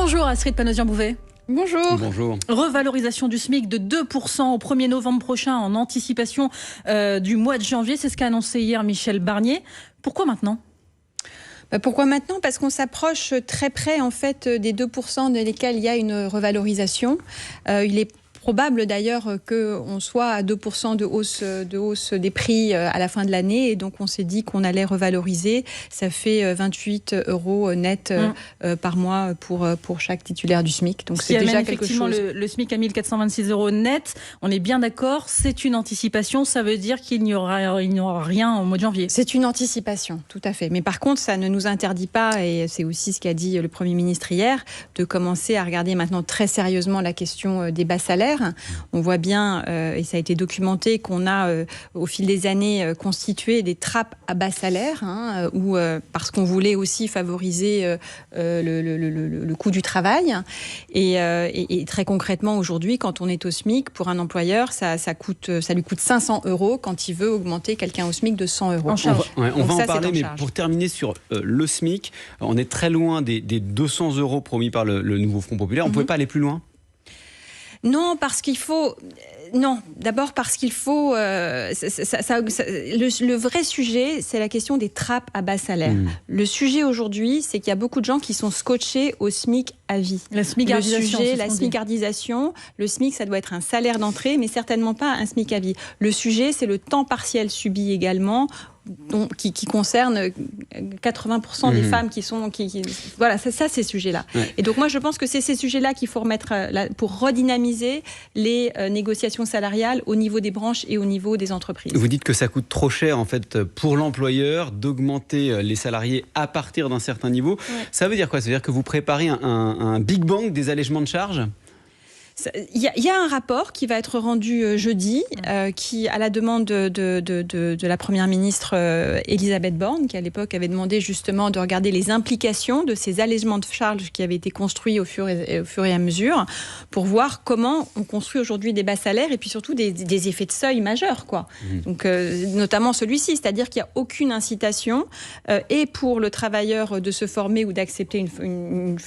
Bonjour Astrid Panosyan-Bouvet. Bonjour. Bonjour. Revalorisation du SMIC de 2% au 1er novembre prochain en anticipation du mois de janvier. C'est ce qu'a annoncé hier Michel Barnier. Pourquoi maintenant ? Pourquoi maintenant ? Parce qu'on s'approche très près en fait des 2% de lesquels il y a une revalorisation. Il est probable d'ailleurs qu'on soit à 2% de hausse des prix à la fin de l'année. Et donc on s'est dit qu'on allait revaloriser. Ça fait 28 € net par mois pour chaque titulaire du SMIC. Donc c'est déjà quelque chose. Le SMIC à 1 426 € net. On est bien d'accord, c'est une anticipation. Ça veut dire qu'il n'y aura rien au mois de janvier. C'est une anticipation, tout à fait. Mais par contre, ça ne nous interdit pas, et c'est aussi ce qu'a dit le Premier ministre hier, de commencer à regarder maintenant très sérieusement la question des bas salaires. On voit bien, et ça a été documenté, qu'on a au fil des années constitué des trappes à bas salaire, parce qu'on voulait aussi favoriser le coût du travail. Et très concrètement, aujourd'hui, quand on est au SMIC, pour un employeur, ça lui coûte 500 € quand il veut augmenter quelqu'un au SMIC de 100 €. En charge. On va en parler, mais pour terminer sur le SMIC, on est très loin des 200 € promis par le nouveau Front Populaire. On ne pouvait pas aller plus loin ? Non, parce qu'il faut... Non, d'abord parce qu'il faut... le vrai sujet, c'est la question des trappes à bas salaire. Le sujet aujourd'hui, c'est qu'il y a beaucoup de gens qui sont scotchés au SMIC à vie. La smicardisation. La smicardisation. Le SMIC, ça doit être un salaire d'entrée, mais certainement pas un SMIC à vie. Le sujet, c'est le temps partiel subi également, qui concerne 80% des femmes voilà, ça ces sujets-là. Ouais. Et donc moi je pense que c'est ces sujets-là qu'il faut remettre pour redynamiser les négociations salariales au niveau des branches et au niveau des entreprises. Vous dites que ça coûte trop cher en fait pour l'employeur d'augmenter les salariés à partir d'un certain niveau. Ouais. Ça veut dire quoi ? Ça veut dire que vous préparez un Big Bang des allègements de charges ? Il y a un rapport qui va être rendu jeudi, qui, à la demande de la Première ministre Elisabeth Borne, qui à l'époque avait demandé justement de regarder les implications de ces allègements de charges qui avaient été construits au fur et à mesure, pour voir comment on construit aujourd'hui des bas salaires et puis surtout des effets de seuil majeurs, quoi. Donc, notamment celui-ci, c'est-à-dire qu'il n'y a aucune incitation et pour le travailleur de se former ou d'accepter une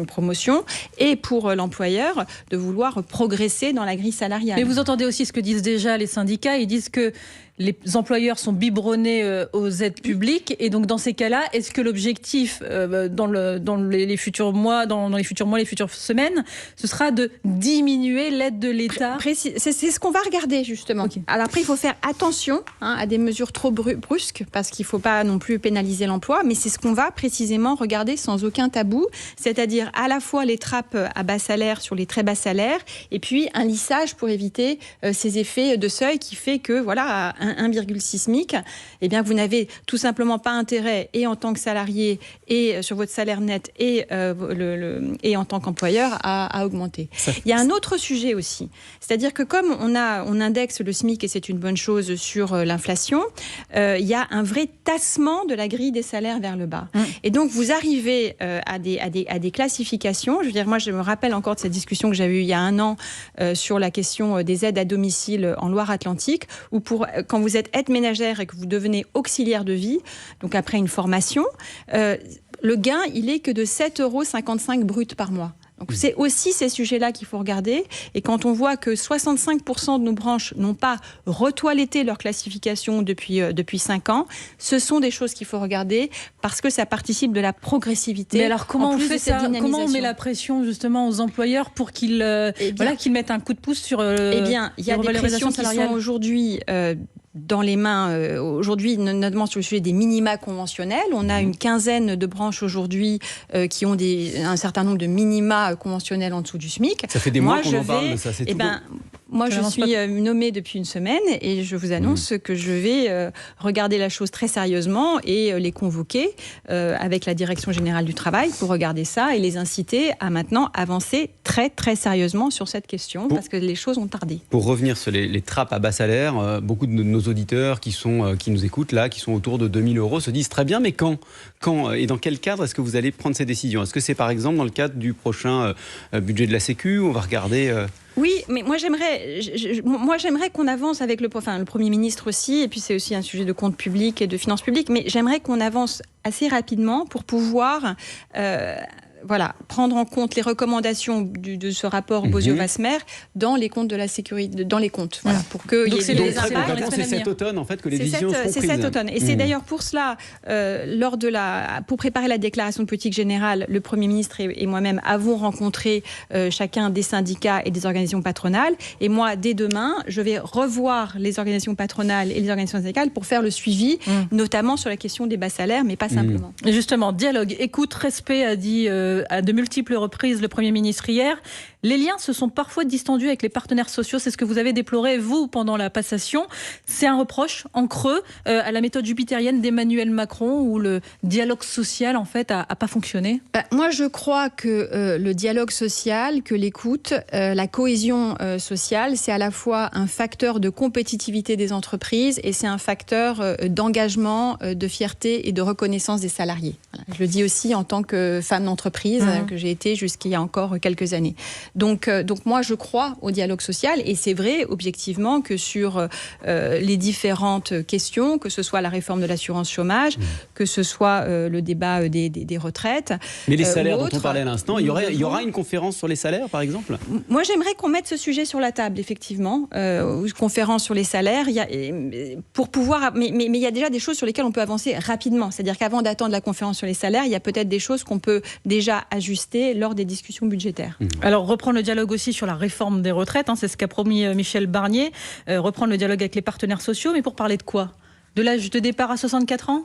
promotion, et pour l'employeur de vouloir progresser dans la grille salariale. Mais vous entendez aussi ce que disent déjà les syndicats. Ils disent que les employeurs sont biberonnés aux aides publiques, et donc dans ces cas-là, est-ce que l'objectif dans les futurs mois, les futures semaines, ce sera de diminuer l'aide de l'État ? C'est ce qu'on va regarder justement. Okay. Alors après, il faut faire attention à des mesures trop brusques, parce qu'il ne faut pas non plus pénaliser l'emploi, mais c'est ce qu'on va précisément regarder sans aucun tabou, c'est-à-dire à la fois les trappes à bas salaire sur les très bas salaires, et puis un lissage pour éviter ces effets de seuil qui fait que voilà, 1,6 SMIC, eh bien vous n'avez tout simplement pas intérêt, et en tant que salarié et sur votre salaire net et en tant qu'employeur, à augmenter. Il y a un autre sujet aussi, c'est-à-dire que comme on indexe le SMIC, et c'est une bonne chose, sur l'inflation, il y a un vrai tassement de la grille des salaires vers le bas. Et donc vous arrivez à des classifications. Je veux dire, moi je me rappelle encore de cette discussion que j'avais eue il y a un an sur la question des aides à domicile en Loire-Atlantique, où quand vous êtes aide ménagère et que vous devenez auxiliaire de vie, donc après une formation, le gain, il est que de 7,55 € brut par mois. Donc c'est aussi ces sujets-là qu'il faut regarder. Et quand on voit que 65% de nos branches n'ont pas retoiletté leur classification depuis 5 ans, ce sont des choses qu'il faut regarder, parce que ça participe de la progressivité. Mais alors comment on fait ça ? Comment on met la pression justement aux employeurs pour qu'ils mettent un coup de pouce sur il y a des pressions qui sont aujourd'hui dans les mains, aujourd'hui, notamment sur le sujet des minima conventionnels. On a une quinzaine de branches aujourd'hui qui ont un certain nombre de minima conventionnels en dessous du SMIC. Ça fait des mois qu'on en parle de ça, c'est tout. Moi, je suis nommée depuis une semaine, et je vous annonce que je vais regarder la chose très sérieusement et les convoquer avec la Direction Générale du Travail pour regarder ça et les inciter à maintenant avancer très très sérieusement sur cette question, parce que les choses ont tardé. Pour revenir sur les trappes à bas salaire, beaucoup de nos auditeurs qui nous écoutent là, qui sont autour de 2 000 € se disent très bien, mais quand et dans quel cadre est-ce que vous allez prendre ces décisions ? Est-ce que c'est par exemple dans le cadre du prochain budget de la Sécu où on va regarder Oui, mais moi j'aimerais qu'on avance avec le Premier ministre aussi, et puis c'est aussi un sujet de compte public et de finances publiques, mais j'aimerais qu'on avance assez rapidement pour pouvoir prendre en compte les recommandations de ce rapport Bozio-Wasmer dans les comptes de la sécurité, dans les comptes, pour qu'il y ait des impacts. C'est cet automne en fait que les décisions seront prises. C'est cet automne, et c'est d'ailleurs pour cela, pour préparer la déclaration de politique générale, le Premier ministre et moi-même avons rencontré chacun des syndicats et des organisations patronales. Et moi, dès demain, je vais revoir les organisations patronales et les organisations syndicales pour faire le suivi, notamment sur la question des bas salaires, mais pas simplement. Et justement, dialogue, écoute, respect, a dit à de multiples reprises le Premier ministre hier. Les liens se sont parfois distendus avec les partenaires sociaux. C'est ce que vous avez déploré, vous, pendant la passation. C'est un reproche en creux à la méthode jupitérienne d'Emmanuel Macron, où le dialogue social, en fait, a pas fonctionné. Moi, je crois que le dialogue social, que l'écoute, la cohésion sociale, c'est à la fois un facteur de compétitivité des entreprises et c'est un facteur d'engagement, de fierté et de reconnaissance des salariés. Voilà. Je le dis aussi en tant que femme d'entreprise, que j'ai été jusqu'il y a encore quelques années. Donc moi, je crois au dialogue social et c'est vrai, objectivement, que sur les différentes questions, que ce soit la réforme de l'assurance chômage, que ce soit le débat des retraites. Mais les salaires dont on parlait à l'instant, il y aura une conférence sur les salaires, par exemple ? Moi, j'aimerais qu'on mette ce sujet sur la table, effectivement. Une conférence sur les salaires, pour pouvoir... Mais il y a déjà des choses sur lesquelles on peut avancer rapidement. C'est-à-dire qu'avant d'attendre la conférence sur les salaires, il y a peut-être des choses qu'on peut déjà ajuster lors des discussions budgétaires. Alors, reprendre le dialogue aussi sur la réforme des retraites, c'est ce qu'a promis Michel Barnier, reprendre le dialogue avec les partenaires sociaux, mais pour parler de quoi ? De l'âge de départ à 64 ans ?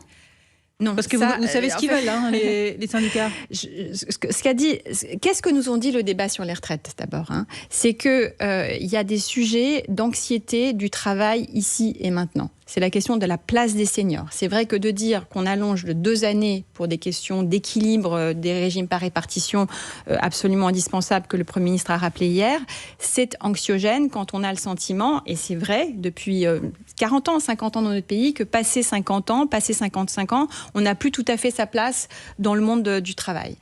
Non, parce que vous savez ce qu'ils veulent, les syndicats. Qu'est-ce que nous ont dit le débat sur les retraites, d'abord, c'est qu'il y a des sujets d'anxiété du travail ici et maintenant. C'est la question de la place des seniors. C'est vrai que de dire qu'on allonge de 2 années pour des questions d'équilibre des régimes par répartition absolument indispensables que le Premier ministre a rappelé hier, c'est anxiogène quand on a le sentiment, et c'est vrai depuis 40 ans, 50 ans dans notre pays, que passé 50 ans, passé 55 ans, on n'a plus tout à fait sa place dans le monde du travail.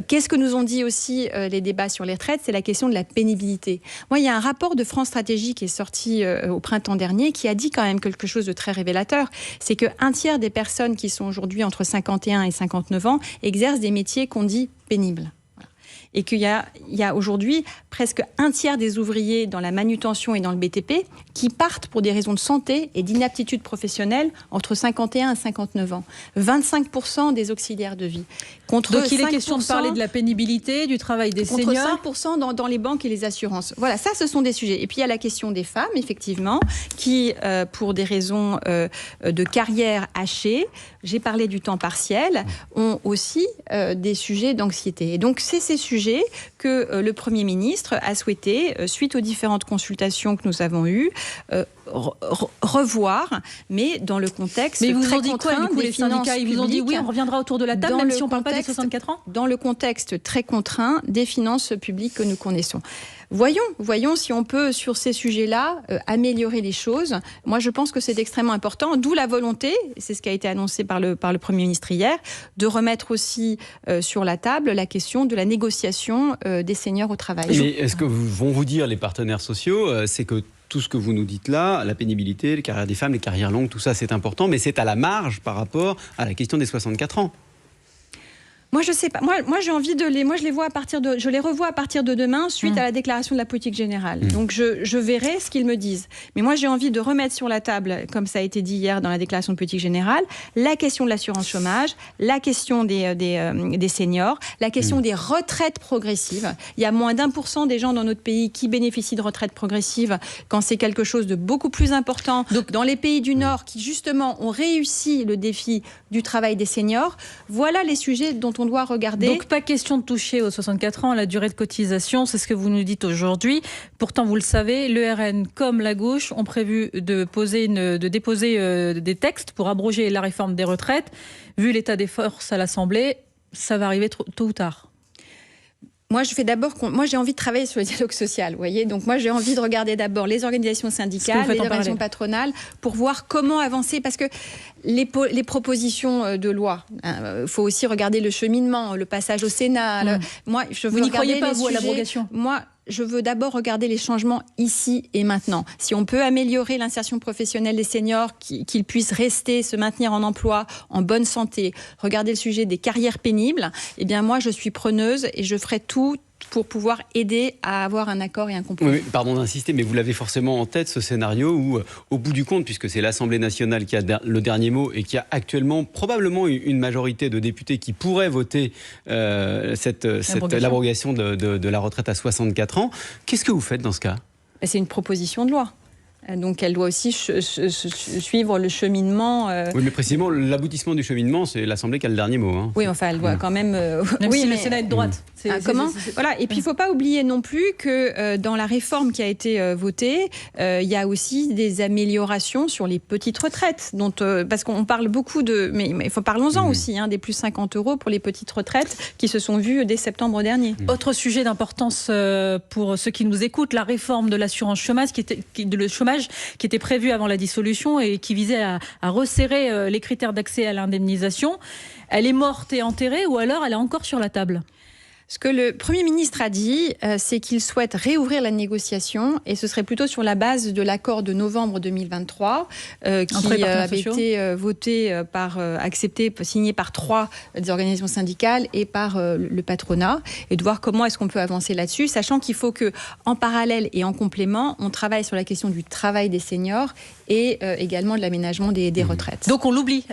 Qu'est-ce que nous ont dit aussi les débats sur les retraites ? C'est la question de la pénibilité. Moi, il y a un rapport de France Stratégie qui est sorti au printemps dernier qui a dit quand même quelque chose de très révélateur, c'est qu'un tiers des personnes qui sont aujourd'hui entre 51 et 59 ans exercent des métiers qu'on dit pénibles. Et qu'il y a aujourd'hui presque un tiers des ouvriers dans la manutention et dans le BTP qui partent pour des raisons de santé et d'inaptitude professionnelle entre 51 et 59 ans. 25% des auxiliaires de vie. Donc il est question de parler de la pénibilité, du travail des seniors. Contre 5% dans les banques et les assurances. Voilà, ça, ce sont des sujets. Et puis il y a la question des femmes, effectivement, qui, pour des raisons de carrière hachée, j'ai parlé du temps partiel, ont aussi des sujets d'anxiété. Et donc c'est ces sujets que le Premier ministre a souhaité, suite aux différentes consultations que nous avons eues, revoir, mais dans le contexte très contraint. Mais ils vous ont dit quoi, du coup, les syndicats ? Ils vous ont dit oui, on reviendra autour de la table, même si on ne parle pas des 64 ans ? Dans le contexte très contraint des finances publiques que nous connaissons. Voyons si on peut, sur ces sujets-là, améliorer les choses. Moi, je pense que c'est extrêmement important, d'où la volonté, c'est ce qui a été annoncé par le Premier ministre hier, de remettre aussi sur la table la question de la négociation des seniors au travail. Mais est-ce que vont vous dire les partenaires sociaux, c'est que tout ce que vous nous dites là, la pénibilité, les carrières des femmes, les carrières longues, tout ça c'est important, mais c'est à la marge par rapport à la question des 64 ans. Moi, je sais pas. Moi, j'ai envie de les. Moi, je les revois à partir de demain, suite à la déclaration de la politique générale. Donc, je verrai ce qu'ils me disent. Mais moi, j'ai envie de remettre sur la table, comme ça a été dit hier dans la déclaration de politique générale, la question de l'assurance chômage, la question des seniors, la question des retraites progressives. Il y a moins d'1% des gens dans notre pays qui bénéficient de retraites progressives, quand c'est quelque chose de beaucoup plus important. Donc, dans les pays du Nord, qui justement ont réussi le défi du travail des seniors, voilà les sujets dont on doit regarder. Donc pas question de toucher aux 64 ans à la durée de cotisation, c'est ce que vous nous dites aujourd'hui. Pourtant, vous le savez, le RN comme la gauche ont prévu de déposer des textes pour abroger la réforme des retraites. Vu l'état des forces à l'Assemblée, ça va arriver tôt ou tard. Moi, j'ai envie de travailler sur le dialogue social, vous voyez. Donc, moi, j'ai envie de regarder d'abord les organisations syndicales, les organisations patronales, pour voir comment avancer. Parce que les propositions de loi, faut aussi regarder le cheminement, le passage au Sénat. Vous n'y croyez pas, vous, à l'abrogation ? Moi, je veux d'abord regarder les changements ici et maintenant. Si on peut améliorer l'insertion professionnelle des seniors, qu'ils puissent rester, se maintenir en emploi, en bonne santé, regarder le sujet des carrières pénibles, eh bien moi je suis preneuse et je ferai tout pour pouvoir aider à avoir un accord et un compromis. Oui, pardon d'insister, mais vous l'avez forcément en tête, ce scénario où, au bout du compte, puisque c'est l'Assemblée nationale qui a le dernier mot et qui a actuellement probablement une majorité de députés qui pourraient voter l'abrogation de la retraite à 64 ans, qu'est-ce que vous faites dans ce cas ? C'est une proposition de loi. Donc elle doit aussi suivre le cheminement. Oui, mais précisément, l'aboutissement du cheminement, c'est l'Assemblée qui a le dernier mot. Hein. Oui, enfin, elle doit quand même... Même oui, si le Sénat est de droite. Comment ? Voilà. Et puis, il ne faut pas oublier non plus que dans la réforme qui a été votée, il y a aussi des améliorations sur les petites retraites. Parce qu'on parle beaucoup de... Mais parlons-en aussi, des plus 50 € pour les petites retraites qui se sont vues dès septembre dernier. Autre sujet d'importance pour ceux qui nous écoutent, la réforme de l'assurance chômage qui était prévue avant la dissolution et qui visait à resserrer les critères d'accès à l'indemnisation. Elle est morte et enterrée ou alors elle est encore sur la table ? Ce que le Premier ministre a dit, c'est qu'il souhaite réouvrir la négociation et ce serait plutôt sur la base de l'accord de novembre 2023 qui avait été voté accepté, signé par 3 des organisations syndicales et par le patronat, et de voir comment est-ce qu'on peut avancer là-dessus, sachant qu'il faut qu'en parallèle et en complément, on travaille sur la question du travail des seniors et également de l'aménagement des retraites. Donc on l'oublie,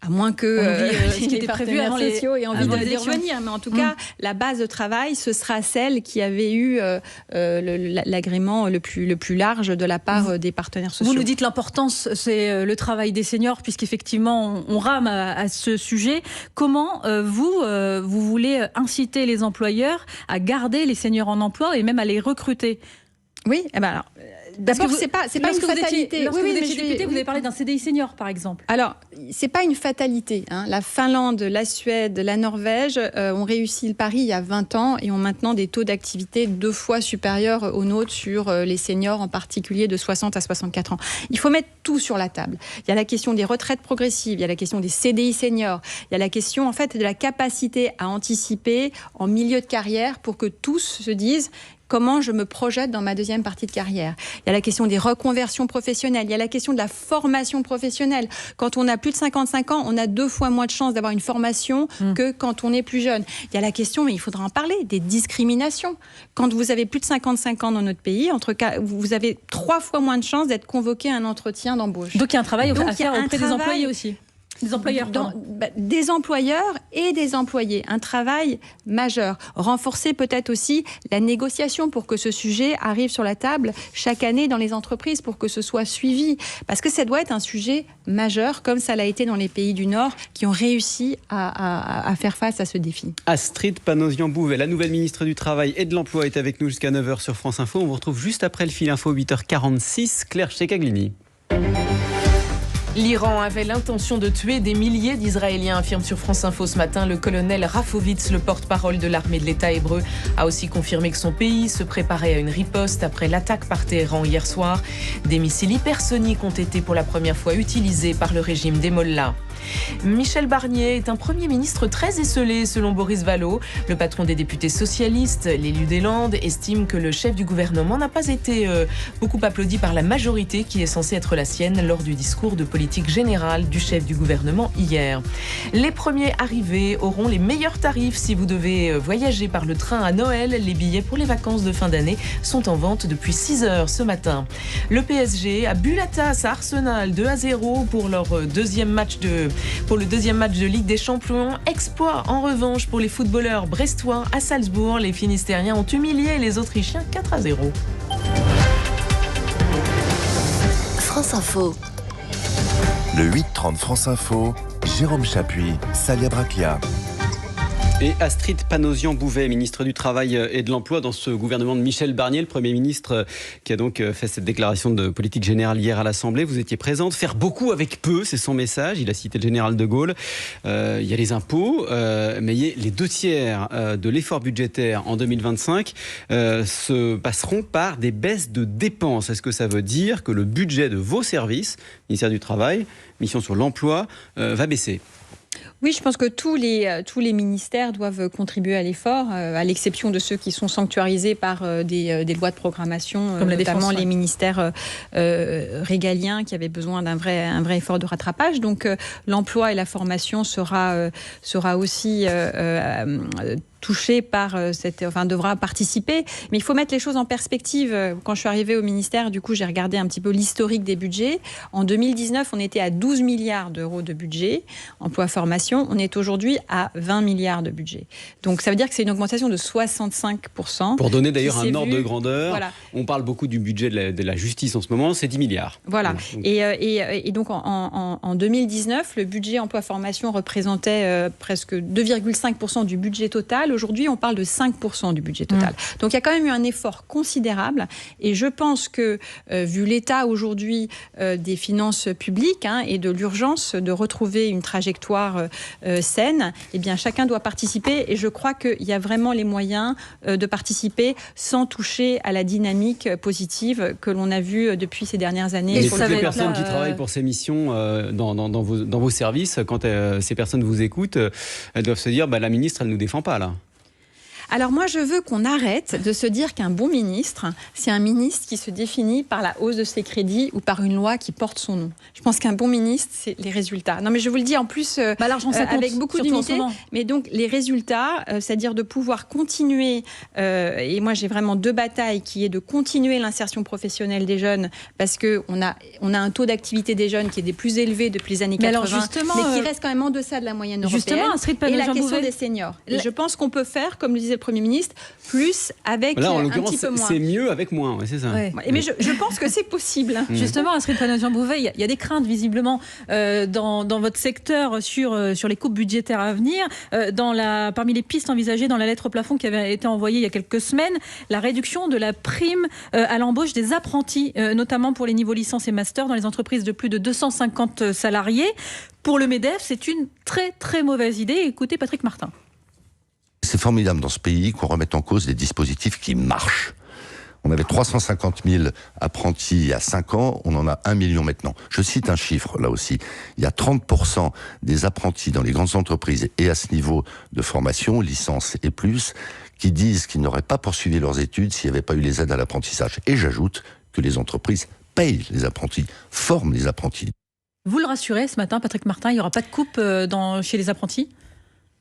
à moins que ce qui était prévu avant sociaux aient envie d'y revenir. Mais en tout cas, la base de travail, ce sera celle qui avait eu l'agrément le plus large de la part des partenaires sociaux. Vous nous dites l'importance, c'est le travail des seniors, puisqu'effectivement, on rame à ce sujet. Comment vous voulez inciter les employeurs à garder les seniors en emploi et même à les recruter ? Oui, alors... D'abord, c'est pas une fatalité. Lorsque vous étiez député, vous avez parlé d'un CDI senior, par exemple. Alors, c'est pas une fatalité. La Finlande, la Suède, la Norvège ont réussi le pari il y a 20 ans et ont maintenant des taux d'activité 2 fois supérieurs aux nôtres sur les seniors, en particulier de 60 à 64 ans. Il faut mettre tout sur la table. Il y a la question des retraites progressives, il y a la question des CDI seniors, il y a la question en fait de la capacité à anticiper en milieu de carrière pour que tous se disent comment je me projette dans ma deuxième partie de carrière. Il y a la question des reconversions professionnelles, il y a la question de la formation professionnelle. Quand on a plus de 55 ans, on a 2 fois moins de chances d'avoir une formation que quand on est plus jeune. Il y a la question, mais il faudra en parler, des discriminations. Quand vous avez plus de 55 ans dans notre pays, vous avez 3 fois moins de chances d'être convoqué à un entretien d'embauche. Donc il y a un travail à faire auprès des employés aussi. Des employeurs, des employeurs et des employés. Un travail majeur. Renforcer peut-être aussi la négociation pour que ce sujet arrive sur la table chaque année dans les entreprises, pour que ce soit suivi. Parce que ça doit être un sujet majeur, comme ça l'a été dans les pays du Nord, qui ont réussi à faire face à ce défi. Astrid Panosyan-Bouvet, la nouvelle ministre du Travail et de l'Emploi, est avec nous jusqu'à 9h sur France Info. On vous retrouve juste après le fil info, 8h46. Claire Chekaglini. L'Iran avait l'intention de tuer des milliers d'Israéliens, affirme sur France Info ce matin le colonel Rafovitz, le porte-parole de l'armée de l'État hébreu, a aussi confirmé que son pays se préparait à une riposte après l'attaque par Téhéran hier soir. Des missiles hypersoniques ont été pour la première fois utilisés par le régime des Mollahs. Michel Barnier est un Premier ministre très esseulé selon Boris Vallaud. Le patron des députés socialistes, l'élu des Landes, estime que le chef du gouvernement n'a pas été beaucoup applaudi par la majorité qui est censée être la sienne lors du discours de politique générale du chef du gouvernement hier. Les premiers arrivés auront les meilleurs tarifs si vous devez voyager par le train à Noël. Les billets pour les vacances de fin d'année sont en vente depuis 6h ce matin. Le PSG a bu la tasse à Arsenal 2-0 pour le deuxième match de Ligue des Champions. Exploit en revanche pour les footballeurs brestois à Salzbourg. Les Finistériens ont humilié les Autrichiens 4-0. France Info. Le 8-30 France Info, Jérôme Chapuis, Salia Braclia. Et Astrid Panosyan-Bouvet, ministre du Travail et de l'Emploi dans ce gouvernement de Michel Barnier, le Premier ministre qui a donc fait cette déclaration de politique générale hier à l'Assemblée. Vous étiez présente. Faire beaucoup avec peu, c'est son message. Il a cité le général de Gaulle. Il y a les impôts, mais les 2/3 de l'effort budgétaire en 2025 se passeront par des baisses de dépenses. Est-ce que ça veut dire que le budget de vos services, ministère du Travail, mission sur l'emploi, va baisser ? Oui, je pense que tous les ministères doivent contribuer à l'effort, à l'exception de ceux qui sont sanctuarisés par des lois de programmation, comme notamment les ministères régaliens qui avaient besoin d'un vrai effort de rattrapage. Donc l'emploi et la formation sera aussi touché par devra participer. Mais il faut mettre les choses en perspective. Quand je suis arrivée au ministère, du coup, j'ai regardé un petit peu l'historique des budgets. En 2019, on était à 12 milliards d'euros de budget, emploi-formation. On est aujourd'hui à 20 milliards de budget. Donc, ça veut dire que c'est une augmentation de 65%. Pour donner d'ailleurs un ordre de grandeur, voilà. On parle beaucoup du budget de la justice en ce moment, c'est 10 milliards. Voilà. Et donc, en 2019, le budget emploi-formation représentait presque 2,5% du budget total. Aujourd'hui, on parle de 5% du budget total. Donc, il y a quand même eu un effort considérable. Et je pense que, vu l'état aujourd'hui des finances publiques et de l'urgence de retrouver une trajectoire saine, eh bien, chacun doit participer. Et je crois qu'il y a vraiment les moyens de participer sans toucher à la dynamique positive que l'on a vue depuis ces dernières années. Et toutes les personnes qui travaillent pour ces missions dans vos services, quand ces personnes vous écoutent, elles doivent se dire la ministre, elle ne nous défend pas là. Alors moi, je veux qu'on arrête de se dire qu'un bon ministre, c'est un ministre qui se définit par la hausse de ses crédits ou par une loi qui porte son nom. Je pense qu'un bon ministre, c'est les résultats. Non, mais je vous le dis en plus l'argent, ça compte, avec beaucoup d'humilité. Mais donc les résultats, c'est-à-dire de pouvoir continuer, et moi j'ai vraiment deux batailles, qui est de continuer l'insertion professionnelle des jeunes, parce qu'on a un taux d'activité des jeunes qui est des plus élevés depuis les années 80, mais qui reste quand même en deçà de la moyenne européenne. Et la question des seniors. Et je pense qu'on peut faire, comme le disait le Premier ministre, plus avec là, en un petit peu moins. C'est mieux avec moins, c'est ça. Ouais. Mais je pense que c'est possible. Justement, Astrid Panosyan-Bouvet, il y a des craintes visiblement dans votre secteur sur les coupes budgétaires à venir. Parmi les pistes envisagées dans la lettre plafond qui avait été envoyée il y a quelques semaines, la réduction de la prime à l'embauche des apprentis, notamment pour les niveaux licence et master dans les entreprises de plus de 250 salariés. Pour le MEDEF, c'est une très très mauvaise idée. Écoutez Patrick Martin. C'est formidable dans ce pays qu'on remette en cause des dispositifs qui marchent. On avait 350 000 apprentis il y a 5 ans, on en a 1 million maintenant. Je cite un chiffre là aussi. Il y a 30% des apprentis dans les grandes entreprises et à ce niveau de formation, licence et plus, qui disent qu'ils n'auraient pas poursuivi leurs études s'il n'y avait pas eu les aides à l'apprentissage. Et j'ajoute que les entreprises payent les apprentis, forment les apprentis. Vous le rassurez ce matin, Patrick Martin, il n'y aura pas de coupe chez les apprentis ?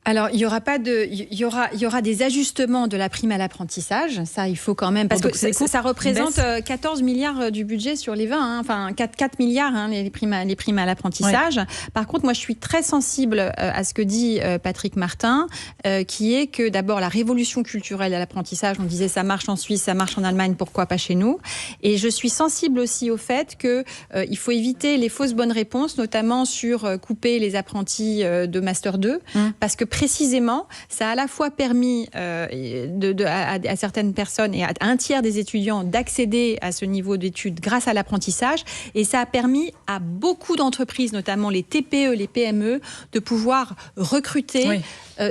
Alors, il y aura des ajustements de la prime à l'apprentissage. Ça, il faut quand même, parce que ça représente 14 milliards du budget sur les 20, enfin 4 milliards les primes à l'apprentissage. Ouais. Par contre, moi, je suis très sensible à ce que dit Patrick Martin, qui est que d'abord la révolution culturelle à l'apprentissage, on disait ça marche en Suisse, ça marche en Allemagne, pourquoi pas chez nous ? Et je suis sensible aussi au fait que il faut éviter les fausses bonnes réponses, notamment sur couper les apprentis de Master 2, parce que précisément, ça a à la fois permis à certaines personnes et à un tiers des étudiants d'accéder à ce niveau d'études grâce à l'apprentissage, et ça a permis à beaucoup d'entreprises, notamment les TPE, les PME, de pouvoir recruter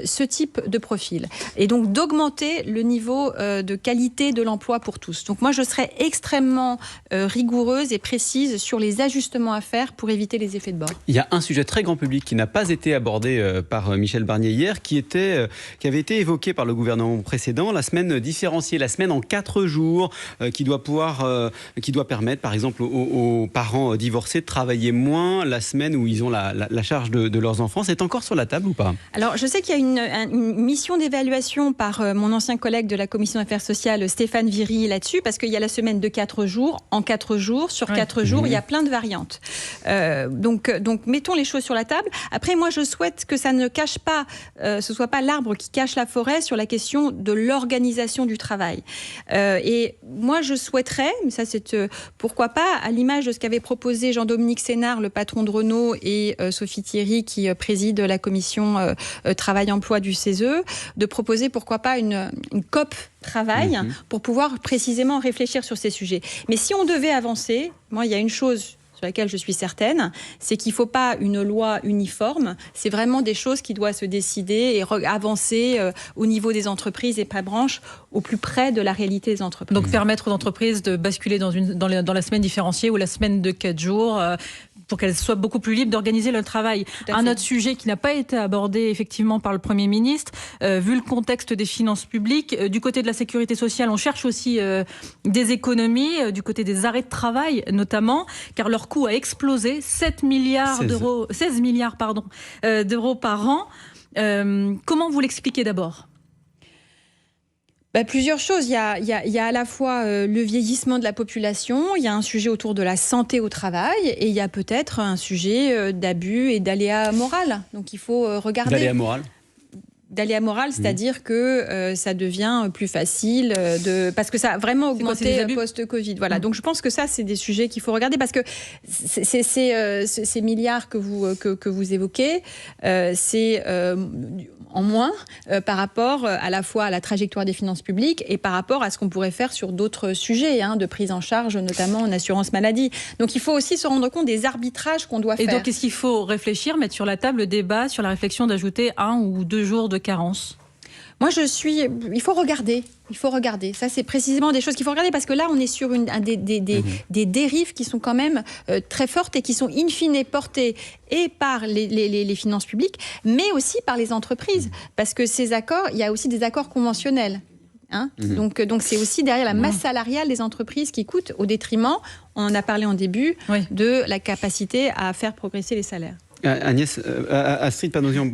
ce type de profil. Et donc d'augmenter le niveau de qualité de l'emploi pour tous. Donc moi, je serais extrêmement rigoureuse et précise sur les ajustements à faire pour éviter les effets de bord. Il y a un sujet très grand public qui n'a pas été abordé par Michel Barnier hier, qui avait été évoqué par le gouvernement précédent, la semaine différenciée, la semaine en 4 jours, qui doit permettre, par exemple, aux parents divorcés de travailler moins la semaine où ils ont la charge de leurs enfants. C'est encore sur la table ou pas ? Alors, je sais qu'il y a une mission d'évaluation par mon ancien collègue de la Commission Affaires sociales, Stéphane Viry, là-dessus, parce qu'il y a la semaine de 4 jours, en 4 jours, sur 4 jours, il y a plein de variantes. Donc, mettons les choses sur la table. Après, moi, je souhaite que ça ne cache pas, ce soit pas l'arbre qui cache la forêt sur la question de l'organisation du travail. Et moi, je souhaiterais, mais ça c'est pourquoi pas, à l'image de ce qu'avait proposé Jean-Dominique Sénard, le patron de Renault, et Sophie Thierry, qui préside la commission travail-emploi du CESE, de proposer pourquoi pas une COP travail pour pouvoir précisément réfléchir sur ces sujets. Mais si on devait avancer, moi il y a une chose sur laquelle je suis certaine, c'est qu'il ne faut pas une loi uniforme. C'est vraiment des choses qui doivent se décider et avancer au niveau des entreprises et pas branches, au plus près de la réalité des entreprises. Donc permettre aux entreprises de basculer dans la semaine différenciée ou la semaine de 4 jours, pour qu'elles soient beaucoup plus libres d'organiser leur travail. Un autre sujet qui n'a pas été abordé effectivement par le Premier ministre, vu le contexte des finances publiques, du côté de la sécurité sociale, on cherche aussi des économies, du côté des arrêts de travail notamment, car leur coût a explosé, 16 milliards d'euros par an. Comment vous l'expliquez d'abord ? Plusieurs choses. Il y a à la fois le vieillissement de la population, il y a un sujet autour de la santé au travail et il y a peut-être un sujet d'abus et d'aléa moral. Donc il faut regarder. D'aléa moral, c'est-à-dire que ça devient plus facile parce que ça a vraiment augmenté post-Covid. Voilà. Donc je pense que ça, c'est des sujets qu'il faut regarder parce que ces milliards que vous évoquez, c'est en moins par rapport à la fois à la trajectoire des finances publiques et par rapport à ce qu'on pourrait faire sur d'autres sujets de prise en charge, notamment en assurance maladie. Donc il faut aussi se rendre compte des arbitrages qu'on doit faire. Et donc est-ce qu'il faut réfléchir, mettre sur la table le débat sur la réflexion d'ajouter 1 ou 2 jours de carence ? Moi, il faut regarder. Ça, c'est précisément des choses qu'il faut regarder parce que là, on est sur des dérives qui sont quand même très fortes et qui sont in fine portées et par les finances publiques, mais aussi par les entreprises. Parce que ces accords, il y a aussi des accords conventionnels. Donc c'est aussi derrière la masse salariale des entreprises qui coûte au détriment, on en a parlé en début, de la capacité à faire progresser les salaires. Agnès, Astrid Panosyan,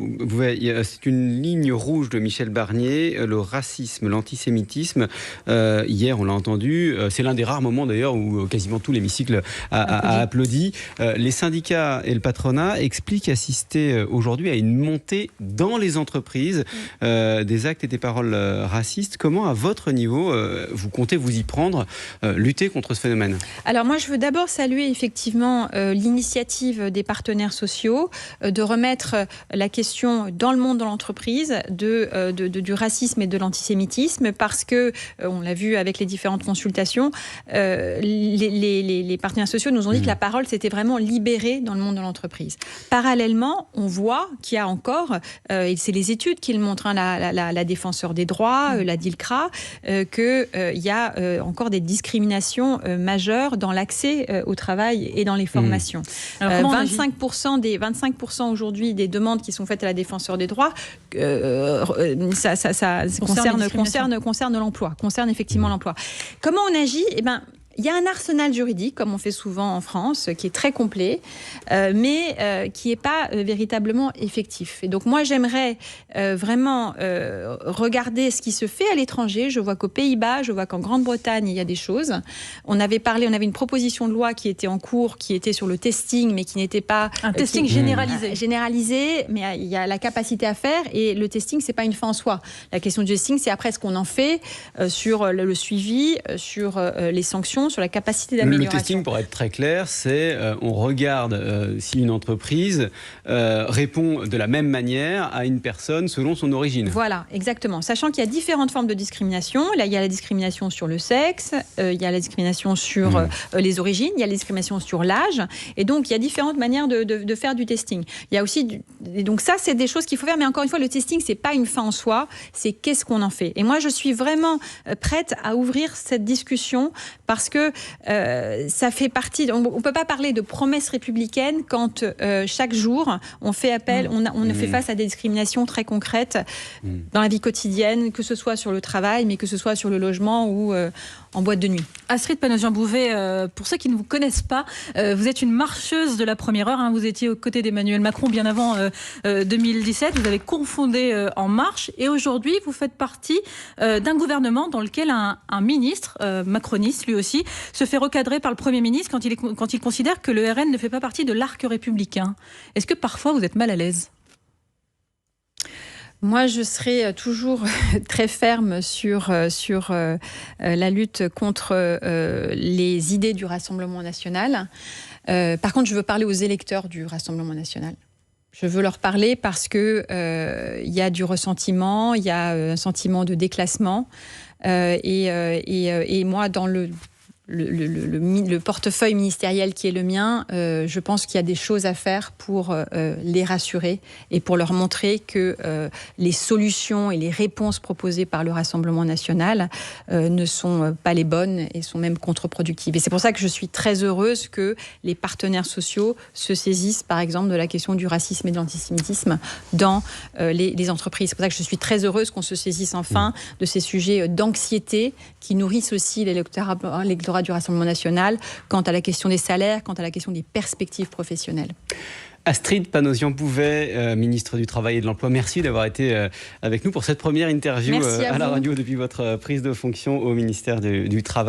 c'est une ligne rouge de Michel Barnier, le racisme, l'antisémitisme. Hier, on l'a entendu, c'est l'un des rares moments d'ailleurs où quasiment tout l'hémicycle a applaudi. Les syndicats et le patronat expliquent assister aujourd'hui à une montée dans les entreprises des actes et des paroles racistes. Comment, à votre niveau, vous comptez vous y prendre, lutter contre ce phénomène ? Alors moi, je veux d'abord saluer effectivement l'initiative des partenaires sociaux de remettre la question dans le monde de l'entreprise du racisme et de l'antisémitisme parce que, on l'a vu avec les différentes consultations, les partenaires sociaux nous ont dit que la parole s'était vraiment libérée dans le monde de l'entreprise. Parallèlement, on voit qu'il y a encore, et c'est les études qui le montrent, la défenseur des droits, la DILCRA, qu'il y a encore des discriminations majeures dans l'accès au travail et dans les formations. Alors, 25% aujourd'hui des demandes qui sont faites à la défenseur des droits, ça concerne l'emploi, concerne effectivement l'emploi. Comment on agit ? Il y a un arsenal juridique, comme on fait souvent en France, qui est très complet, mais qui n'est pas véritablement effectif. Et donc moi, j'aimerais vraiment regarder ce qui se fait à l'étranger. Je vois qu'aux Pays-Bas, je vois qu'en Grande-Bretagne, il y a des choses. On avait une proposition de loi qui était en cours, qui était sur le testing, mais qui n'était pas... Un testing généralisé. Généralisé, mais il y a la capacité à faire, et le testing, ce n'est pas une fin en soi. La question du testing, c'est après ce qu'on en fait sur le suivi, sur les sanctions, sur la capacité d'amélioration. Le testing, pour être très clair, c'est on regarde si une entreprise répond de la même manière à une personne selon son origine. Voilà, exactement. Sachant qu'il y a différentes formes de discrimination. Là, il y a la discrimination sur le sexe, il y a la discrimination sur les origines, il y a la discrimination sur l'âge. Et donc, il y a différentes manières de faire du testing. Il y a aussi... Et donc ça, c'est des choses qu'il faut faire. Mais encore une fois, le testing, c'est pas une fin en soi. C'est qu'est-ce qu'on en fait. Et moi, je suis vraiment prête à ouvrir cette discussion parce que ça fait partie... On ne peut pas parler de promesses républicaines quand chaque jour, on fait appel, on fait face à des discriminations très concrètes dans la vie quotidienne, que ce soit sur le travail, mais que ce soit sur le logement ou en boîte de nuit. Astrid Panosyan-Bouvet, pour ceux qui ne vous connaissent pas, vous êtes une marcheuse de la première heure. Vous étiez aux côtés d'Emmanuel Macron bien avant 2017. Vous avez cofondé En Marche. Et aujourd'hui, vous faites partie d'un gouvernement dans lequel un ministre, macroniste lui aussi, se fait recadrer par le Premier ministre quand il considère que le RN ne fait pas partie de l'arc républicain. Est-ce que parfois vous êtes mal à l'aise ? Moi, je serai toujours très ferme sur la lutte contre les idées du Rassemblement national. Par contre, je veux parler aux électeurs du Rassemblement national. Je veux leur parler parce que y a du ressentiment, il y a un sentiment de déclassement. Et moi, dans le le portefeuille ministériel qui est le mien, je pense qu'il y a des choses à faire pour les rassurer et pour leur montrer que les solutions et les réponses proposées par le Rassemblement national ne sont pas les bonnes et sont même contre-productives. Et c'est pour ça que je suis très heureuse que les partenaires sociaux se saisissent, par exemple, de la question du racisme et de l'antisémitisme dans les entreprises. C'est pour ça que je suis très heureuse qu'on se saisisse enfin de ces sujets d'anxiété qui nourrissent aussi l'électorat du Rassemblement national quant à la question des salaires, quant à la question des perspectives professionnelles. Astrid Panosyan-Bouvet, ministre du Travail et de l'Emploi, merci d'avoir été avec nous pour cette première interview à la radio depuis votre prise de fonction au ministère du Travail.